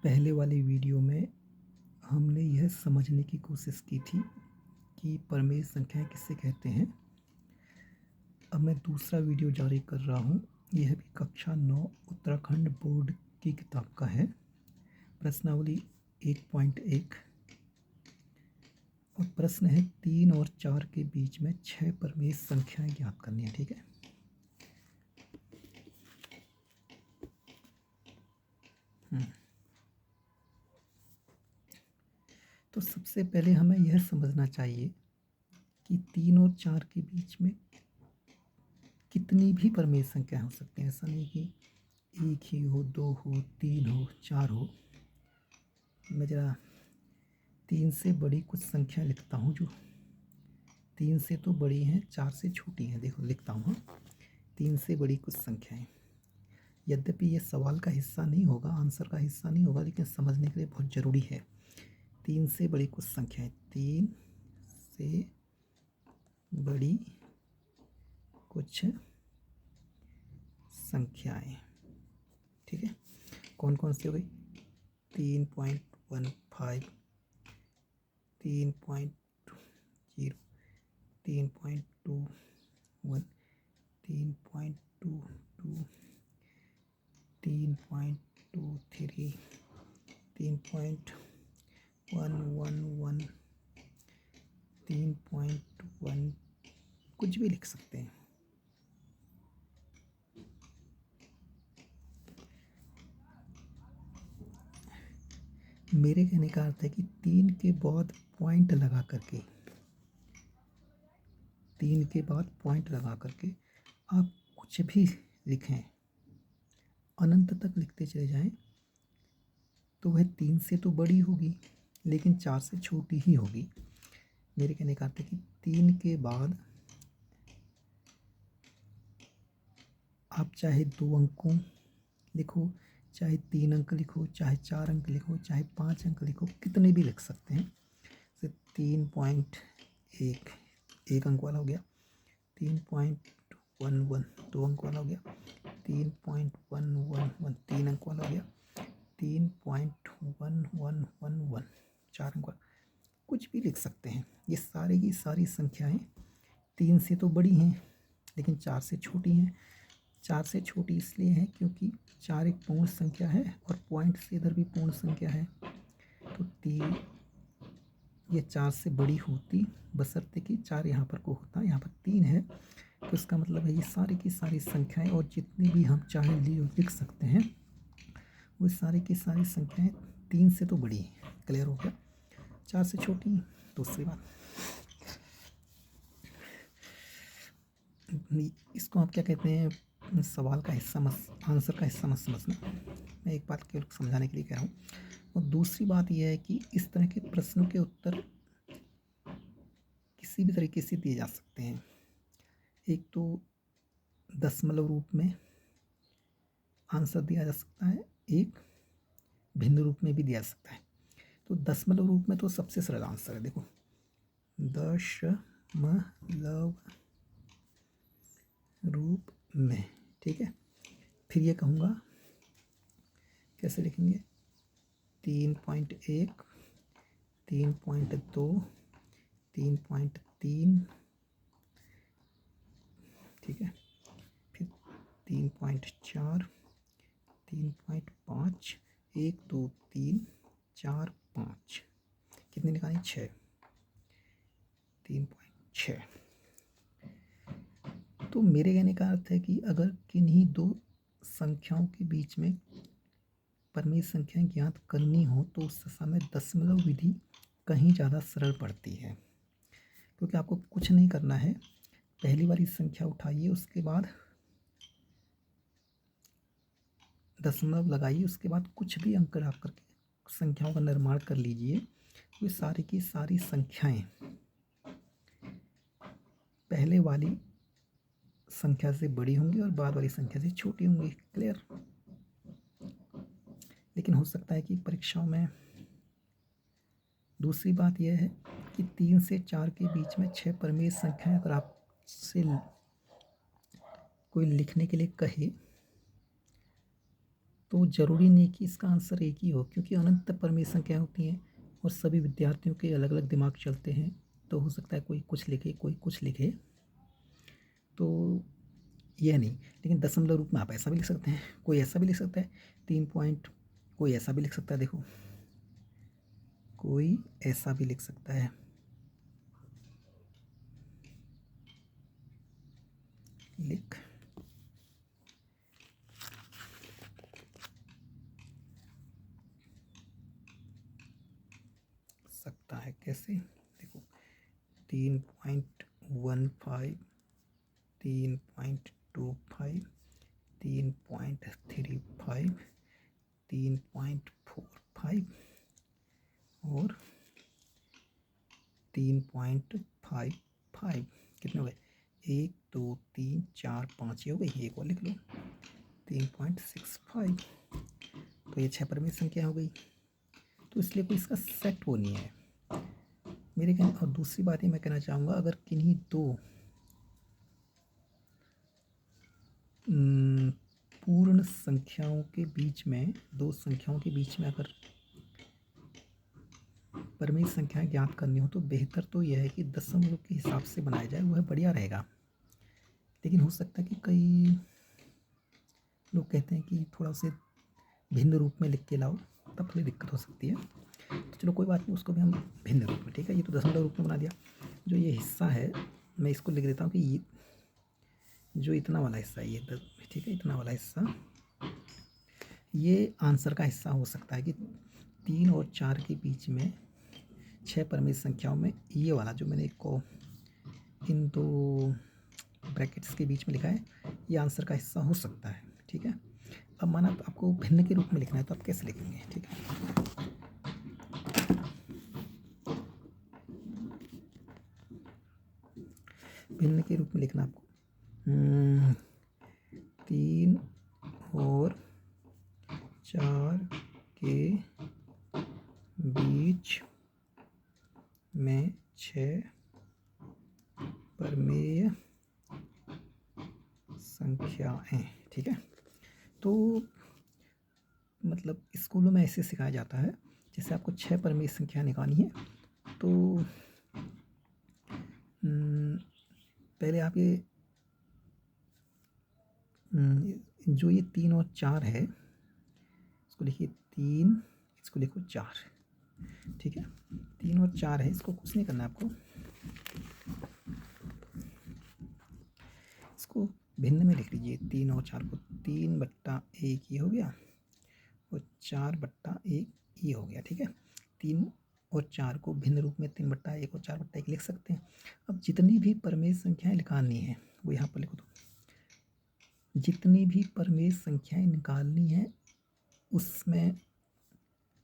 पहले वाली वीडियो में हमने यह समझने की कोशिश की थी कि परमेय संख्याएं किसे कहते हैं। अब मैं दूसरा वीडियो जारी कर रहा हूँ। यह भी कक्षा 9 उत्तराखंड बोर्ड की किताब का है। प्रश्नावली 1.1 और प्रश्न है 3 और 4 के बीच में 6 परमेय संख्याएं ज्ञात करनी है। ठीक है, तो सबसे पहले हमें यह समझना चाहिए कि 3 और 4 के बीच में कितनी भी परमेय संख्या हो सकती है। ऐसा नहीं कि एक ही हो, 2 हो, 3 हो, 4 हो। मैं ज़रा 3 से बड़ी कुछ संख्या लिखता हूँ जो 3 से तो बड़ी हैं, 4 से छोटी हैं। देखो लिखता हूँ 3 से बड़ी कुछ संख्याएं। यद्यपि ये सवाल का हिस्सा नहीं होगा, आंसर का हिस्सा नहीं होगा, लेकिन समझने के लिए बहुत ज़रूरी है। 3 से बड़ी कुछ संख्याएं, 3 से बड़ी कुछ संख्याएं। ठीक है, कौन कौन सी हो गई? 3.15, 3.0, 3.21, 3.22, 3.23, 3.111, 3.1, कुछ भी लिख सकते हैं। मेरे कहने का अर्थ है कि 3 के बाद पॉइंट लगा करके, 3 के बाद पॉइंट लगा करके आप कुछ भी लिखें, अनंत तक लिखते चले जाएं, तो वह 3 से तो बड़ी होगी लेकिन 4 से छोटी ही होगी। मेरे कहने का अर्थ है कि 3 के बाद आप चाहे 2 अंकों लिखो, चाहे 3 अंक लिखो, चाहे 4 अंक लिखो, चाहे 5 अंक लिखो, कितने भी लिख सकते हैं। जैसे 3.1 1 अंक वाला हो गया, 3.11 2 अंक वाला हो गया, 3.111 3 अंक वाला हो गया, 3.1111 4 अंक वाला, कुछ भी लिख सकते हैं। ये सारी की सारी संख्याएं 3 से तो बड़ी हैं लेकिन 4 से छोटी हैं। 4 से छोटी इसलिए है क्योंकि 4 एक पूर्ण संख्या है और पॉइंट से इधर भी पूर्ण संख्या है, तो 3 ये 4 से बड़ी होती, बशर्ते कि 4 यहाँ पर को होता, यहाँ पर 3 है, तो इसका मतलब है ये सारी की सारी संख्याएं और जितनी भी हम चाहे लिख सकते हैं, वो सारी की सारी संख्याएं 3 से तो बड़ी हैं। क्लियर हो गया? 4 से छोटी। दूसरी बात, इसको आप क्या कहते हैं, सवाल का हिस्सा मत, आंसर का हिस्सा मत समझना। मैं एक बात केवल समझाने के लिए कह रहा हूँ। और दूसरी बात यह है कि इस तरह के प्रश्नों के उत्तर किसी भी तरीके से दिए जा सकते हैं। एक तो दशमलव रूप में आंसर दिया जा सकता है, एक भिन्न रूप में भी दिया जा सकता है। तो दशमलव रूप में तो सबसे सरल आंसर है। देखो, दशमलव रूप में, ठीक है। फिर ये कहूँगा कैसे लिखेंगे, 3.1, 3.2, 3.3, ठीक है। फिर 3.4, 3.5, 1 2 3 4 5, कितने निकालें? 6, 3.6। तो मेरे कहने का अर्थ है कि अगर किन्हीं दो संख्याओं के बीच में परमेय संख्याएं ज्ञात करनी हो तो उस समय दशमलव विधि कहीं ज़्यादा सरल पड़ती है, क्योंकि आपको कुछ नहीं करना है। पहली वाली संख्या उठाइए, उसके बाद दशमलव लगाइए, उसके बाद कुछ भी अंक डाल करके संख्याओं का निर्माण कर लीजिए। ये सारी की सारी संख्याएं पहले वाली संख्या से बड़ी होंगी और बाद वाली संख्या से छोटी होंगी। क्लियर? लेकिन हो सकता है कि परीक्षाओं में दूसरी बात यह है कि 3 से 4 के बीच में 6 परमेय संख्याएं अगर आपसे कोई लिखने के लिए कहे तो ज़रूरी नहीं कि इसका आंसर एक ही हो, क्योंकि अनंत परिमेय संख्याएँ होती हैं और सभी विद्यार्थियों के अलग-अलग दिमाग चलते हैं। तो हो सकता है कोई कुछ लिखे, कोई कुछ लिखे। तो यह नहीं, लेकिन दशमलव रूप में आप ऐसा भी लिख सकते हैं, कोई ऐसा भी लिख सकता है 3 पॉइंट, कोई ऐसा भी लिख सकता है। देखो, कोई ऐसा भी लिख सकता है, लिख सकता है। कैसे? देखो, 3.15, 3.25, 3.35, 3.45 और 3.55। कितने हो गए? 1 2 3 4 5, ये हो गई। एक और लिख लो, 3.65। तो ये 6 परिमेय संख्या हो गई। तो इसलिए कोई इसका सेट वो नहीं है मेरे कहने। और दूसरी बात ये मैं कहना चाहूँगा, अगर किन्हीं दो पूर्ण संख्याओं के बीच में, दो संख्याओं के बीच में अगर परिमेय संख्याएं ज्ञात करनी हो, तो बेहतर तो यह है कि दशमलव के हिसाब से बनाया जाए, वह बढ़िया रहेगा। लेकिन हो सकता है कि कई लोग कहते हैं कि थोड़ा उसे भिन्न रूप में लिख के लाओ, तब थोड़ी दिक्कत हो सकती है। तो चलो कोई बात नहीं, उसको भी हम भिन्न रूप में, ठीक है। ये तो दशमलव रूप में बना दिया। जो ये हिस्सा है, मैं इसको लिख देता हूँ कि ये जो इतना वाला हिस्सा है, ये ठीक है, इतना वाला हिस्सा ये आंसर का हिस्सा हो सकता है कि 3 और 4 के बीच में 6 परिमेय संख्याओं में ये वाला जो मैंने को इन दो ब्रैकेट्स के बीच में लिखा है, ये आंसर का हिस्सा हो सकता है, ठीक है। अब माना तो आपको भिन्न के रूप में लिखना है, तो आप कैसे लिखेंगे? ठीक है, भिन्न के रूप में लिखना आपको 3 और 4 के बीच में 6 परिमेय संख्याएं, ठीक है। तो मतलब स्कूलों में ऐसे सिखाया जाता है, जैसे आपको 6 परिमेय संख्या निकालनी है, तो पहले आप ये जो ये 3 और 4 है, इसको लिखिए 3, इसको लिखो 4, ठीक है। 3 और 4 है, इसको कुछ नहीं करना है आपको, इसको भिन्न में लिख लीजिए। 3 और 4 को 3/1 ये हो गया और 4/1 ये हो गया, ठीक है। 3 और 4 को भिन्न रूप में 3/1 और 4/1 लिख सकते हैं। अब जितनी भी परिमेय संख्याएं निकालनी है, वो यहाँ पर लिखो। तो जितनी भी परिमेय संख्याएं निकालनी है, उसमें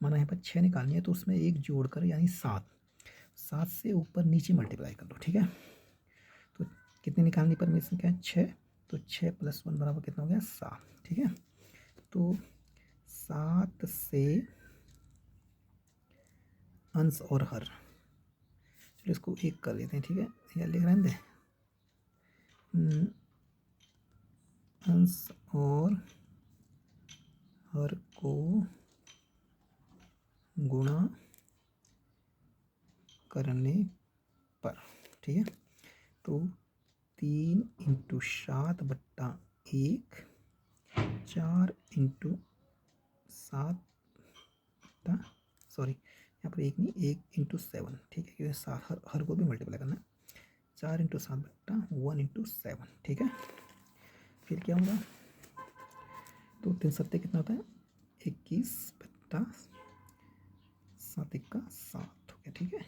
माना यहाँ पर 6 निकालनी है, तो उसमें एक जोड़कर यानी 7 से ऊपर नीचे मल्टीप्लाई कर लो, ठीक है। तो कितनी निकालनी परिमेय संख्या? 6। तो 6 + 1 बराबर कितना हो गया? 7, ठीक है। तो 7 से अंश और हर, चलो इसको 1 कर देते हैं, ठीक है, या लिख रहने दें। अंश और हर को गुणा करने पर, ठीक है। तो 3 × 7/1, 4 × 7, सॉरी यहाँ पर 1 नहीं, 1 × 7, ठीक है, क्योंकि 7 हर को भी मल्टीप्लाई करना है। 4 × 7/1 × 7, ठीक है। फिर क्या होगा? तो 3 7 कितना होता है? 21/7 हो गया, ठीक है।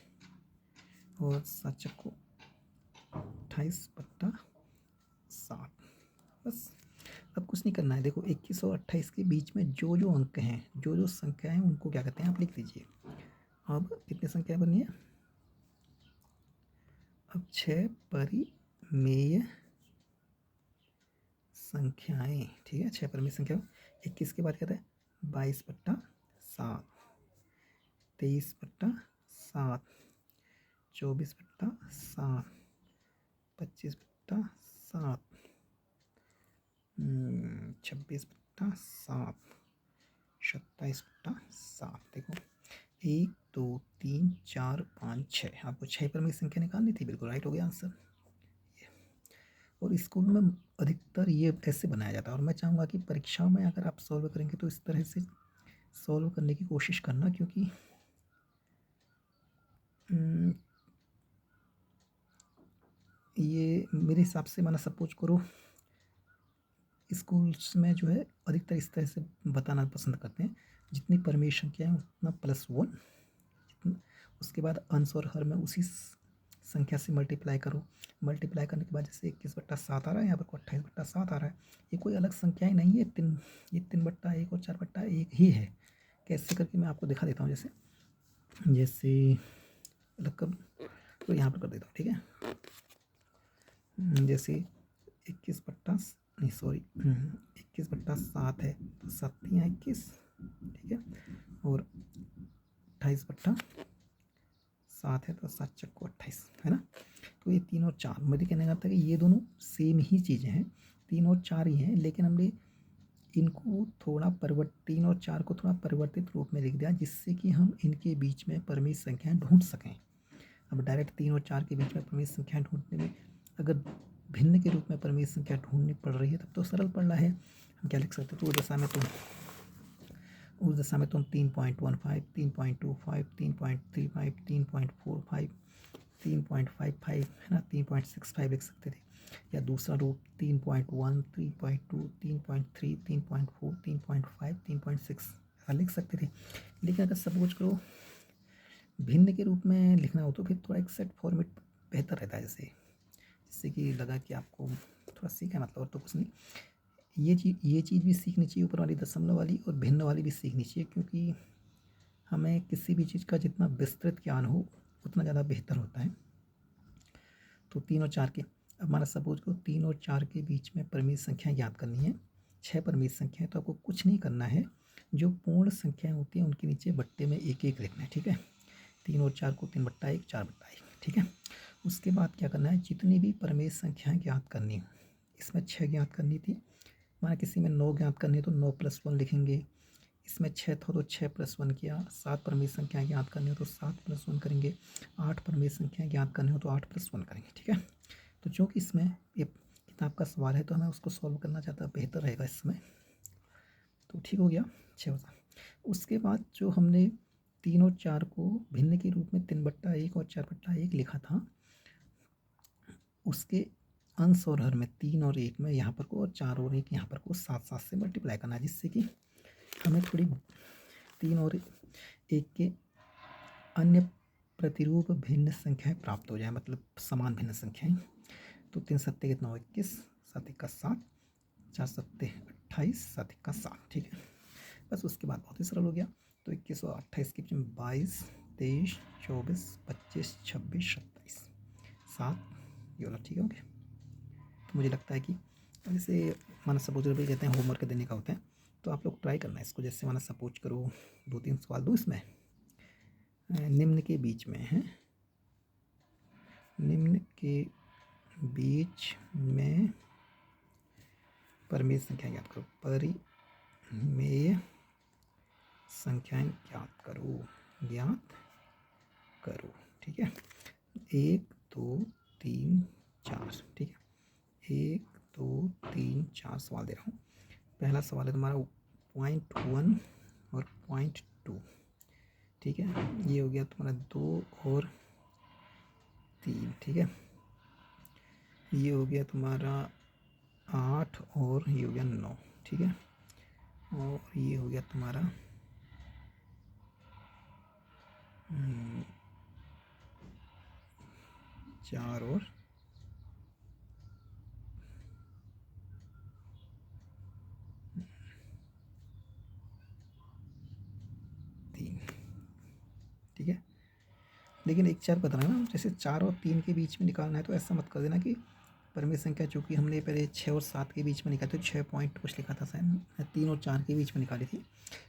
और 7 को 28/7, बस। अब कुछ नहीं करना है। देखो, 21 और 28 के बीच में जो जो अंक हैं, जो जो संख्या हैं, उनको क्या कहते हैं आप लिख लीजिए। अब कितनी संख्या बनी है? अब 6 परिमेय संख्याएं, ठीक है, 6 परिमेय संख्या। 21 के बाद कहता है 22/7, 23/7, 24/7, 25/7, 26/7, 27/7। देखो 1 2 3 4 5 6, आपको 6 क्रमिक संख्या निकालनी थी, बिल्कुल राइट हो गया आंसर। और स्कूल में अधिकतर ये ऐसे बनाया जाता है, और मैं चाहूँगा कि परीक्षाओं में अगर आप सॉल्व करेंगे तो इस तरह से सॉल्व करने की कोशिश करना, क्योंकि ये मेरे हिसाब से माना सपोज करो स्कूल्स में जो है अधिकतर इस तरह से बताना पसंद करते हैं, जितनी परमिशन क्या है उतना +1, उसके बाद अंश और हर में उसी संख्या से मल्टीप्लाई करो। मल्टीप्लाई करने के बाद जैसे 21/7 आ रहा है, यहाँ पर 28/7 आ रहा है, ये कोई अलग संख्या ही नहीं है, ये 3/1 और 4/1 ही है। कैसे करके मैं आपको दिखा देता हूँ, जैसे अलग कर, तो यहाँ पर कर देता हूँ, ठीक है। जैसे 21/7 है तो 7×21, ठीक है, और 28/7 है तो 7×28 है ना। तो ये 3 और 4, मुझे कहने का था कि ये दोनों सेम ही चीज़ें हैं, 3 और 4 ही हैं, लेकिन हमने इनको थोड़ा 3 और 4 को थोड़ा परिवर्तित रूप में लिख दिया, जिससे कि हम इनके बीच में परिमित संख्याएं ढूंढ सकें। अब डायरेक्ट 3 और 4 के बीच में परिमित संख्याएं ढूंढने में अगर भिन्न के रूप में परिमित संख्या ढूंढनी पड़ रही है तब तो सरल पड़ रहा है। हम क्या लिख सकते हैं, तो उस दशा में तुम 3.15, 3.25, 3.35, 3.45, 3.55 है ना, 3.65 लिख सकते थे, या दूसरा रूप 3.1, 3.2, 3.3, 3.4, 3.5, 3.6 ऐसा लिख सकते थे। लेकिन अगर सपोज करो भिन्न के रूप में लिखना हो तो फिर थोड़ा एक सेट फॉर्मेट बेहतर रहता है, जिससे कि लगा कि आपको थोड़ा सीखा, मतलब और तो कुछ नहीं। ये चीज़ भी सीखनी चाहिए, ऊपर वाली दशमलव वाली और भिन्न वाली भी सीखनी चाहिए, क्योंकि हमें किसी भी चीज़ का जितना विस्तृत ज्ञान हो उतना ज़्यादा बेहतर होता है। तो 3 और 4 के, अब हमारा सपोज को 3 और 4 के बीच में परिमित संख्या याद करनी है, 6 परिमित संख्या है, तो आपको कुछ नहीं करना है, जो पूर्ण संख्याएं होती हैं उनके नीचे बट्टे में 1-1 लिखना है, ठीक है। 3 और 4 को 3/1, 4/1, ठीक है। उसके बाद क्या करना है, जितनी भी परिमेय संख्याएं ज्ञात करनी हो, इसमें 6 ज्ञात करनी थी, माना किसी में 9 ज्ञात करनी है तो 9+1 लिखेंगे, इसमें 6 था तो 6+1 किया, 7 परिमेय संख्याएं ज्ञात करनी हो तो 7+1 करेंगे, 8 परिमेय संख्याएं ज्ञात करनी हो तो 8+1 करेंगे, ठीक है। तो चूँकि इसमें ये किताब का सवाल है तो हमें उसको सॉल्व करना ज़्यादा बेहतर रहेगा इसमें, तो ठीक हो गया 6 बता। उसके बाद जो हमने 3 और 4 को भिन्न के रूप में 3/1 और 4/1 लिखा था, उसके अंश और हर में 3 और 1 में यहाँ पर को और 4 और 1 यहाँ पर को 7-7 से मल्टीप्लाई करना है, जिससे कि हमें थोड़ी 3 और 1 के अन्य प्रतिरूप भिन्न संख्याएं प्राप्त हो जाए, मतलब समान भिन्न संख्याएं। तो 3 सत्ते कितना हो, 21, 7 1 7, 4 सत्ते 28, 7 1 7, ठीक है। बस उसके बाद बहुत ही सरल हो गया। तो 21 और 28 के बीच में 22, 23, 24, 25, 26, 27, 7 ये वाला, ठीक है, ओके। तो मुझे लगता है कि जैसे माना सपोज भी कहते हैं होमवर्क देने का होता है, तो आप लोग ट्राई करना है इसको। जैसे माना सपोज करो 2-3 सवाल दो इसमें, निम्न के बीच में है, निम्न के बीच में परिमेय संख्या ज्ञात करो, परिमेय संख्याएं ज्ञात करो, ठीक है। 1 2 3 4, ठीक है, 1 2 3 4 सवाल दे रहा हूँ। पहला सवाल है तुम्हारा 0.1 और 0.2, ठीक है, ये हो गया तुम्हारा 2 और 3, ठीक है, ये हो गया तुम्हारा 8 और ये हो गया 9, ठीक है, और ये हो गया तुम्हारा 4 और 3, ठीक है। लेकिन एक 4 बताना ना, जैसे 4 और 3 के बीच में निकालना है तो ऐसा मत कर देना कि परिमेय संख्या, चूँकि हमने पहले 6 और 7 के बीच में निकाली तो 6 पॉइंट कुछ लिखा था शायद, 3 और 4 के बीच में निकाली थी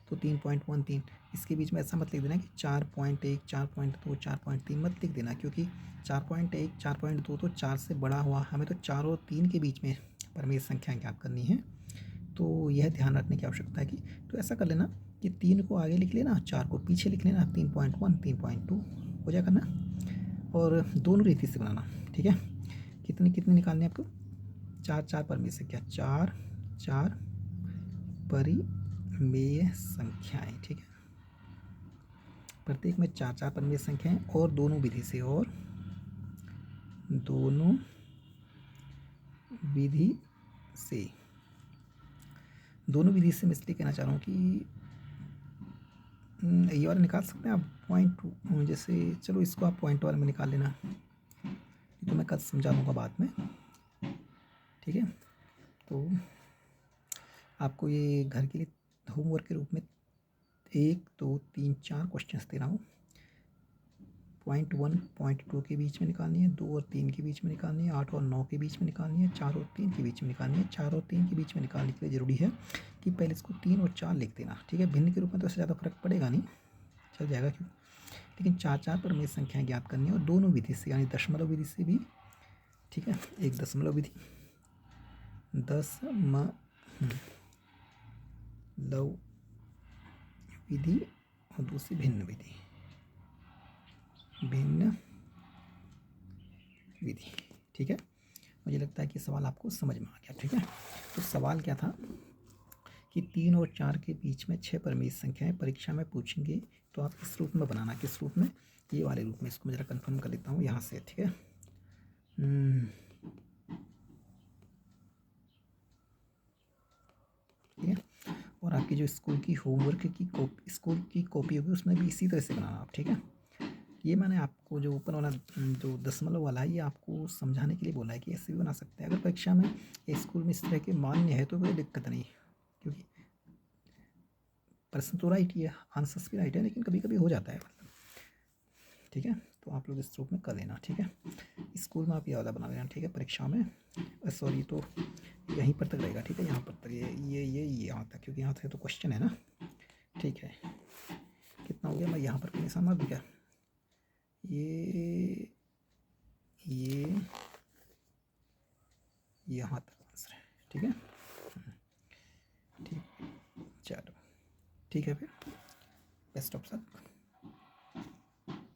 तो 3.13, इसके बीच में ऐसा मत लिख देना कि 4.1, 4.2, 4.3 मत लिख देना, क्योंकि 4.1, 4.2 तो 4 से बड़ा हुआ, हमें तो 4 और 3 के बीच में परिमेय संख्या ज्ञात करनी है, तो यह ध्यान रखने की आवश्यकता है कि तो ऐसा कर लेना कि 3 को आगे लिख लेना, 4 को पीछे लिख लेना, 3.1 3.2 हो जाएगा ना। और दोनों रीति से बनाना, ठीक है। कितनी कितनी निकालनी है आपको, 4 4 परिमेय संख्या, 4 4 परिमेय संख्याएं, ठीक है। प्रत्येक में 4 4 परिमेय संख्याएं और दोनों विधि से, और दोनों विधि से, दोनों विधि से मैं इसलिए कहना चाह रहा हूँ कि ये वाला निकाल सकते हैं आप पॉइंट, जैसे चलो इसको आप पॉइंट वाले में निकाल लेना, तो मैं कल समझा दूँगा बाद में, ठीक है। तो आपको ये घर के लिए होमवर्क के रूप में 1 2 3 4 क्वेश्चंस दे रहा हूँ। पॉइंट 1 पॉइंट 2 के बीच में निकालनी है, 2 और 3 के बीच में निकालनी है, 8 और 9 के बीच में निकालनी है, 4 और 3 के बीच में निकालनी है। 4 और 3 के बीच में निकालने के लिए ज़रूरी है कि पहले इसको 3 और 4 लिख देना, ठीक है। भिन्न के रूप में तो इससे ज़्यादा फर्क पड़ेगा नहीं, चल जाएगा क्यों, लेकिन 4 4 परिमेय संख्याएं ज्ञात करनी है और दोनों विधि से, यानी दशमलव विधि से भी, ठीक है। एक दशमलव विधि, दशमलव विधि और दूसरी भिन्न विधि, भिन्न विधि, ठीक है। मुझे लगता है कि सवाल आपको समझ में आ गया, ठीक है। तो सवाल क्या था कि 3 और 4 के बीच में 6 परिमेय संख्याएं परीक्षा में पूछेंगे, तो आप किस रूप में बनाना, किस रूप में, ये वाले रूप में। इसको मैं जरा कंफर्म कर लेता हूँ यहाँ से, ठीक है। ठीक है। और आपकी जो स्कूल की होमवर्क की स्कूल की कॉपी होगी उसमें भी इसी तरह से बनाना आप, ठीक है। ये मैंने आपको जो ऊपर वाला जो दशमलव वाला है, ये आपको समझाने के लिए बोला है कि ऐसे भी बना सकते हैं। अगर परीक्षा में स्कूल में इस तरह के मान्य है तो कोई दिक्कत नहीं, क्योंकि प्रश्न तो राइट ही है, आंसर्स भी राइट है, लेकिन कभी कभी हो जाता है, ठीक है। तो आप लोग इस रूप में कर लेना, ठीक है। स्कूल में आप ये वाला बना लेना, ठीक है। परीक्षा में सॉरी, तो यहीं पर तक रहेगा, ठीक है। यहाँ पर तक ये यहाँ तक, क्योंकि यहाँ से तो क्वेश्चन है ना, ठीक है। कितना हो गया, मैं यहाँ पर निशान मार दूँ क्या, ये यहाँ तक आंसर है, ठीक है। ठीक, चलो ठीक है, फिर बेस्ट ऑफ लक।